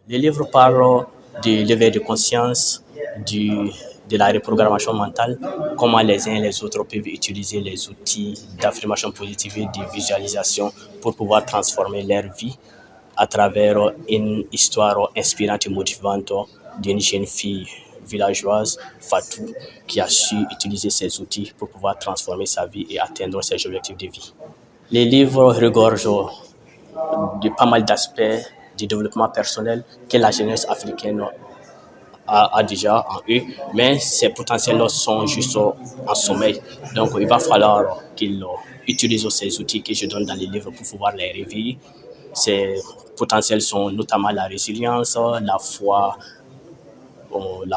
Les livres parlent de l'éveil de conscience, de la reprogrammation mentale, comment les uns et les autres peuvent utiliser les outils d'affirmation positive et de visualisation pour pouvoir transformer leur vie à travers une histoire inspirante et motivante d'une jeune fille villageoise, Fatou, qui a su utiliser ces outils pour pouvoir transformer sa vie et atteindre ses objectifs de vie. Les livres regorgent de pas mal d'aspects du développement personnel que la jeunesse africaine a déjà en eux, mais ces potentiels sont juste en sommeil. Donc, il va falloir qu'ils utilisent ces outils que je donne dans les livres pour pouvoir les réveiller. Ces potentiels sont notamment la résilience, la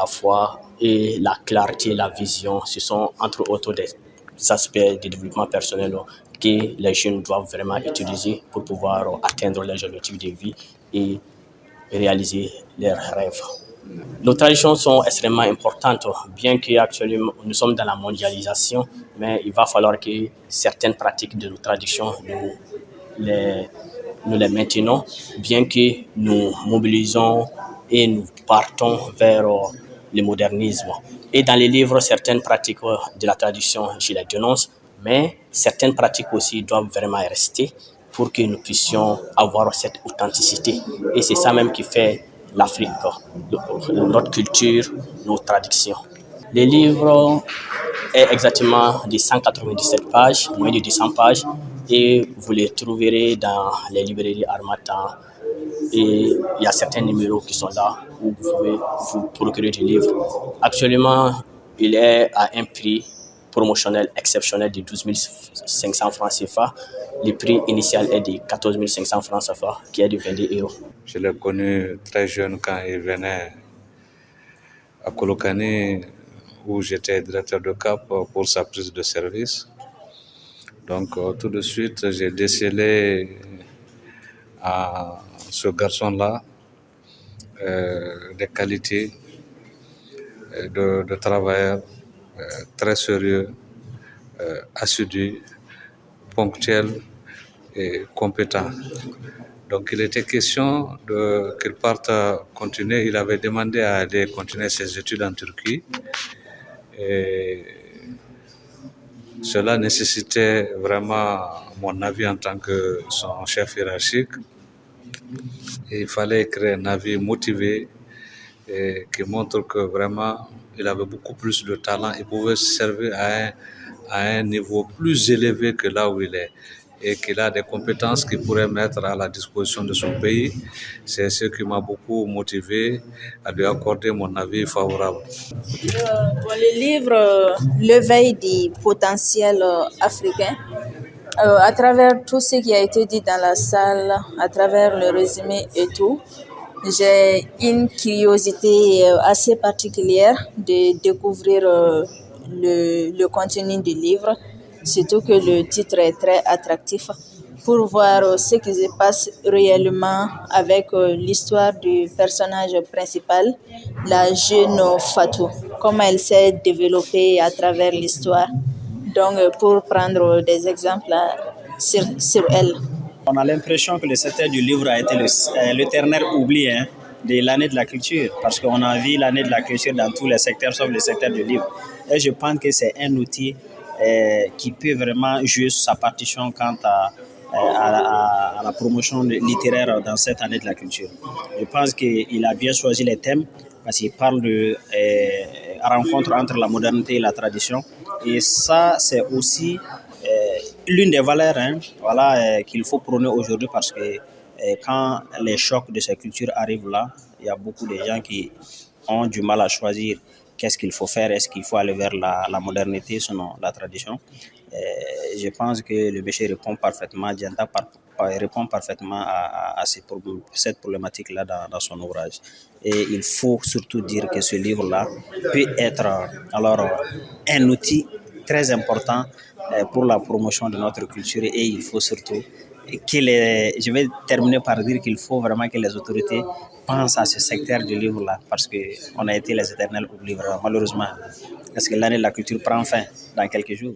foi et la clarté, la vision. Ce sont entre autres des aspects du développement personnel que les jeunes doivent vraiment utiliser pour pouvoir atteindre leurs objectifs de vie et réaliser leurs rêves. Nos traditions sont extrêmement importantes, bien qu'actuellement nous sommes dans la mondialisation, mais il va falloir que certaines pratiques de nos traditions, nous les maintenons, bien que nous mobilisons et nous partons vers le modernisme. Et dans les livres, certaines pratiques de la tradition, je les dénonce, mais certaines pratiques aussi doivent vraiment rester pour que nous puissions avoir cette authenticité. Et c'est ça même qui fait l'Afrique, notre culture, nos traditions. Le livre est exactement de 197 pages, moins de 200 pages, et vous les trouverez dans les librairies Harmattan. Et il y a certains numéros qui sont là où vous pouvez vous procurer du livre. Actuellement, il est à un prix promotionnel exceptionnel de 12 500 francs CFA. Le prix initial est de 14 500 francs CFA, qui est de 22 euros. Je l'ai connu très jeune quand il venait à Kolokani, où j'étais directeur de CAP pour sa prise de service. Donc tout de suite, j'ai décelé à ce garçon-là des qualités de travailleur très sérieux, assidu, ponctuel et compétent. Donc il était question qu'il parte continuer. Il avait demandé à aller continuer ses études en Turquie. Et cela nécessitait vraiment mon avis en tant que son chef hiérarchique. Et il fallait créer un avis motivé et qui montre que vraiment il avait beaucoup plus de talent. Il pouvait se servir à un niveau plus élevé que là où il est, et qu'il a des compétences qu'il pourrait mettre à la disposition de son pays. C'est ce qui m'a beaucoup motivé à lui accorder mon avis favorable. Dans le livre L'éveil des potentiels africains, à travers tout ce qui a été dit dans la salle, à travers le résumé et tout, j'ai une curiosité assez particulière de découvrir le contenu du livre, surtout que le titre est très attractif, pour voir ce qui se passe réellement avec l'histoire du personnage principal, la jeune Fatou, comment elle s'est développée à travers l'histoire. Donc, pour prendre des exemples sur elle. On a l'impression que le secteur du livre a été l'éternel oublié de l'année de la culture, parce qu'on a vu l'année de la culture dans tous les secteurs, sauf le secteur du livre. Et je pense que c'est un outil qui peut vraiment jouer sa partition quant à la promotion littéraire dans cette année de la culture. Je pense qu'il a bien choisi les thèmes, parce qu'il parle de rencontre entre la modernité et la tradition. Et ça, c'est aussi l'une des valeurs qu'il faut prôner aujourd'hui, parce que quand les chocs de ces cultures arrivent là, il y a beaucoup de gens qui ont du mal à choisir qu'est-ce qu'il faut faire. Est-ce qu'il faut aller vers la modernité selon la tradition? Je pense que le Béché répond parfaitement, Dianta répond parfaitement à cette problématique-là dans son ouvrage. Et il faut surtout dire que ce livre-là peut être un outil très important pour la promotion de notre culture, et il faut surtout je vais terminer par dire qu'il faut vraiment que les autorités pensent à ce secteur du livre-là, parce qu'on a été les éternels oubliés, malheureusement, parce que l'année de la culture prend fin dans quelques jours.